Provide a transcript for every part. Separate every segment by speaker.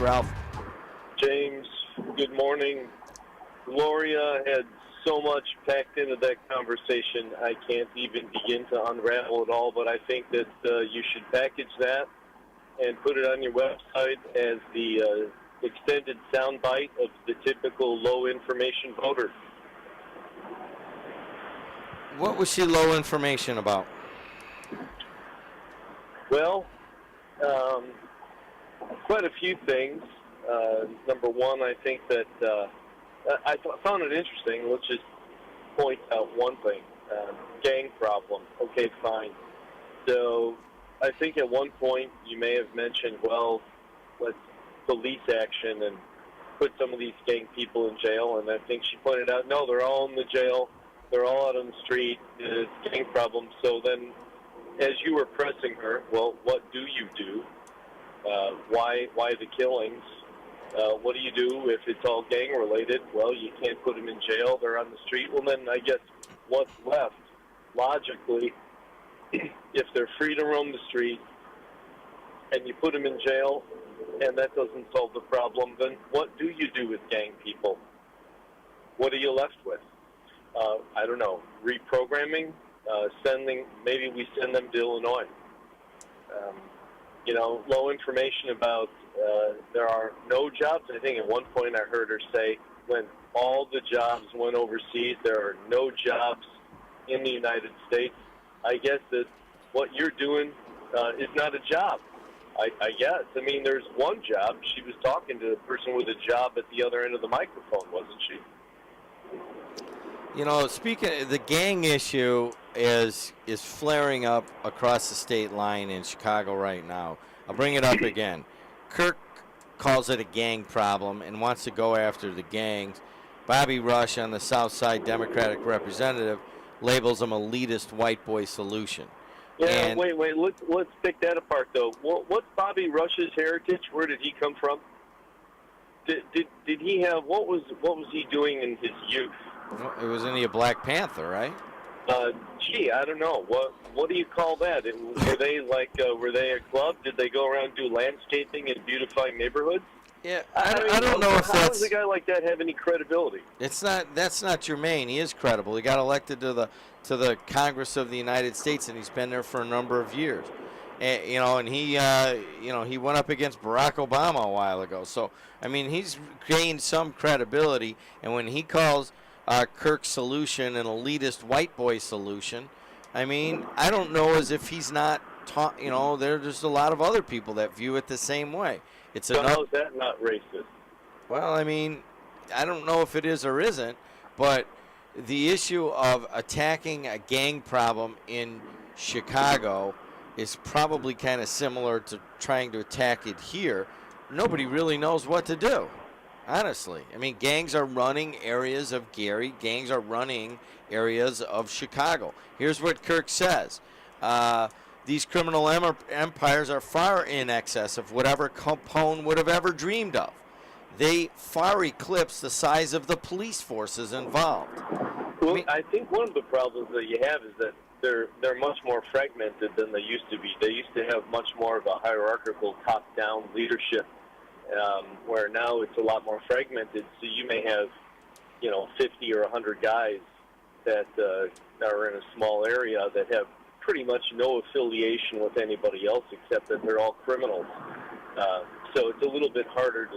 Speaker 1: Ralph.
Speaker 2: James, good morning. Gloria had so much packed into that conversation, I can't even begin to unravel it all, but I think that you should package that and put it on your website as the extended soundbite of the typical low-information voter.
Speaker 1: What was she low information about?
Speaker 2: Well, quite a few things. Number one, I think that I found it interesting. Let's just point out one thing. Gang problem. Okay, fine. So I think at one point you may have mentioned, well, let's police action and put some of these gang people in jail. And I think she pointed out, no, they're all in the jail. They're all out on the street. It's a gang problem. So then as you were pressing her, well, what do you do? Why the killings? What do you do if it's all gang-related? Well, you can't put them in jail. They're on the street. Well, then I guess what's left, logically, if they're free to roam the street and you put them in jail and that doesn't solve the problem, then what do you do with gang people? What are you left with? I don't know, reprogramming, maybe we send them to Illinois. Low information about there are no jobs. I think at one point I heard her say when all the jobs went overseas, there are no jobs in the United States. I guess that what you're doing is not a job. I guess. I mean, there's one job. She was talking to the person with a job at the other end of the microphone, wasn't she?
Speaker 1: Speaking of the gang issue is flaring up across the state line in Chicago right now. I'll bring it up again. Kirk calls it a gang problem and wants to go after the gangs. Bobby Rush, on the South Side Democratic representative, labels them elitist white boy solution.
Speaker 2: Yeah, wait. Let's pick that apart, though. What's Bobby Rush's heritage? Where did he come from? Did he have what was he doing in his youth?
Speaker 1: Well, it wasn't he a Black Panther, right?
Speaker 2: I don't know. What do you call that? Were they a club? Did they go around and do landscaping and beautifying neighborhoods?
Speaker 1: Yeah, I don't know if that's...
Speaker 2: How does a guy like that have any credibility?
Speaker 1: That's not germane. He is credible. He got elected to the Congress of the United States, and he's been there for a number of years. And he went up against Barack Obama a while ago. So, I mean, he's gained some credibility, and when he calls Kirk's solution an elitist white boy solution, I mean, I don't know as if he's not taught, there's just a lot of other people that view it the same way.
Speaker 2: So how is that not racist?
Speaker 1: Well, I mean, I don't know if it is or isn't, but the issue of attacking a gang problem in Chicago is probably kind of similar to trying to attack it here. Nobody really knows what to do, honestly. I mean, gangs are running areas of Gary. Gangs are running areas of Chicago. Here's what Kirk says. These criminal empires are far in excess of whatever Capone would have ever dreamed of. They far eclipse the size of the police forces involved.
Speaker 2: Well, I think one of the problems that you have is that they're much more fragmented than they used to be. They used to have much more of a hierarchical top-down leadership, where now it's a lot more fragmented. So you may have, 50 or 100 guys that are in a small area that have pretty much no affiliation with anybody else except that they're all criminals. So it's a little bit harder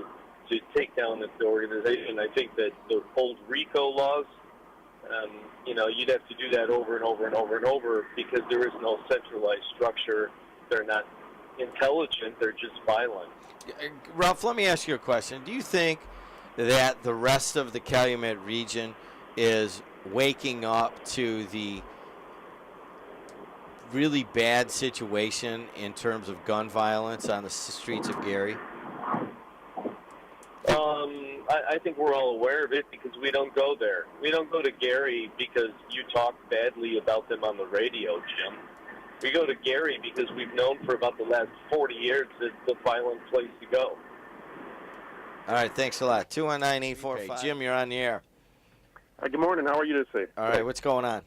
Speaker 2: to take down the organization. I think that the old RICO laws, you'd have to do that over and over and over and over because there is no centralized structure. They're not intelligent. They're just violent.
Speaker 1: Ralph, let me ask you a question. Do you think that the rest of the Calumet region is waking up to the really bad situation in terms of gun violence on the streets of Gary?
Speaker 2: I think we're all aware of it because we don't go there. We don't go to Gary because you talk badly about them on the radio, Jim. We go to Gary because we've known for about the last 40 years that it's a violent place to go.
Speaker 1: All right, thanks a lot. 219-845. Jim, you're on the air.
Speaker 3: Good morning. How are you today?
Speaker 1: All right, what's going on?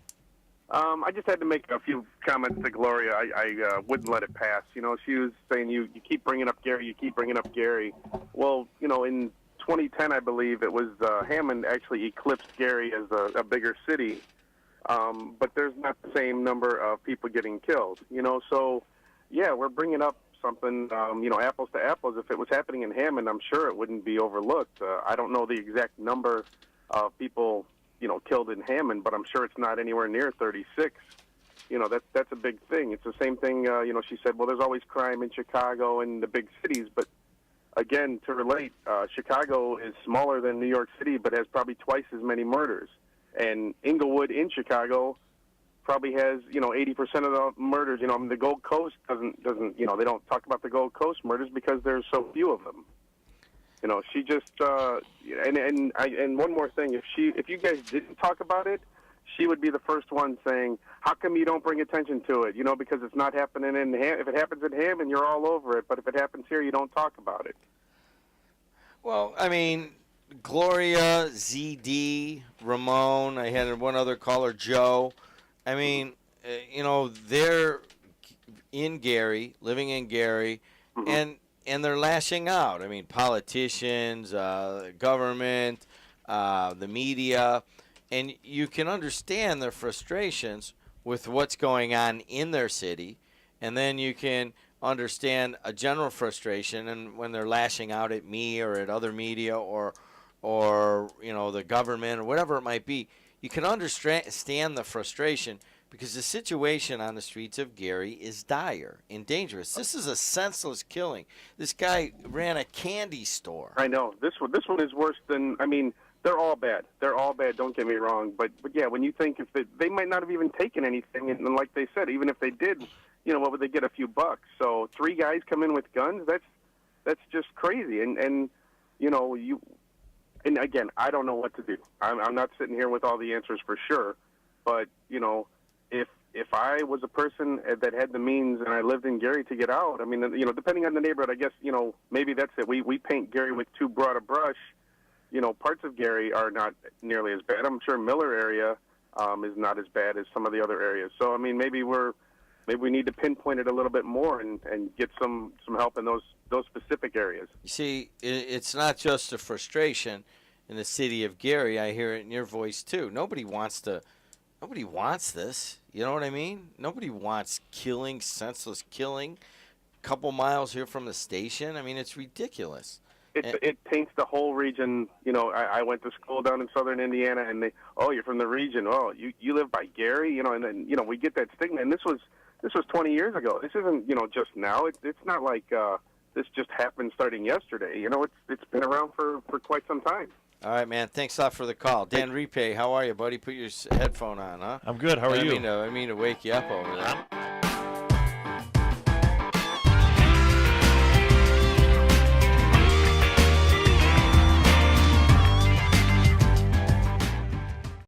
Speaker 3: I just had to make a few comments to Gloria. I wouldn't let it pass. You know, she was saying, you keep bringing up Gary, you keep bringing up Gary. Well, you know, in 2010, I believe, it was Hammond actually eclipsed Gary as a bigger city. But there's not the same number of people getting killed. You know, so, yeah, we're bringing up something, you know, apples to apples. If it was happening in Hammond, I'm sure it wouldn't be overlooked. I don't know the exact number of people, you know, killed in Hammond, but I'm sure it's not anywhere near 36. You know, that's a big thing. It's the same thing, you know, she said, well, there's always crime in Chicago and the big cities, but again, to relate, Chicago is smaller than New York City, but has probably twice as many murders. And Inglewood in Chicago probably has, you know, 80% of the murders. You know, I mean, the Gold Coast doesn't, you know, they don't talk about the Gold Coast murders because there's so few of them. You know, she just, and one more thing, if you guys didn't talk about it, she would be the first one saying, how come you don't bring attention to it? You know, because it's not happening in if it happens in Hammond, you're all over it. But if it happens here, you don't talk about it.
Speaker 1: Well, I mean, Gloria, ZD, Ramon, I had one other caller, Joe. I mean, you know, they're in Gary, living in Gary,
Speaker 3: Mm-hmm.
Speaker 1: and they're lashing out. I mean, politicians, government, the media, and you can understand their frustrations with what's going on in their city, and then you can understand a general frustration and when they're lashing out at me or at other media or you know, the government or whatever it might be. You can understand the frustration because the situation on the streets of Gary is dire and dangerous. This is a senseless killing. This guy ran a candy store.
Speaker 3: I know. This one is worse than, I mean, they're all bad. They're all bad, don't get me wrong. But yeah, when you think if they might not have even taken anything, and like they said, even if they did, you know, what would they get? A few bucks. So 3 guys come in with guns, that's just crazy. And you know, and again, I don't know what to do. I'm not sitting here with all the answers for sure. But, you know, if I was a person that had the means and I lived in Gary to get out, I mean, you know, depending on the neighborhood, I guess, you know, maybe that's it. We paint Gary with too broad a brush. You know, parts of Gary are not nearly as bad. I'm sure Miller area is not as bad as some of the other areas. So, I mean, maybe we need to pinpoint it a little bit more and get some help in those specific areas.
Speaker 1: You see, it's not just a frustration in the city of Gary. I hear it in your voice too. Nobody wants this. You know what I mean? Nobody wants killing, senseless killing, a couple miles here from the station. I mean, it's ridiculous.
Speaker 3: It taints the whole region. You know, I went to school down in southern Indiana, and you're from the region. Oh, you live by Gary, you know, and then, you know, we get that stigma. And this was 20 years ago. This isn't, you know, just now. It's not like this just happened starting yesterday. You know, it's been around for quite some time.
Speaker 1: All right, man. Thanks a lot for the call. Dan Repay, how are you, buddy? Put your headphone on, huh?
Speaker 4: I'm good. How are you?
Speaker 1: I mean to wake you up over there.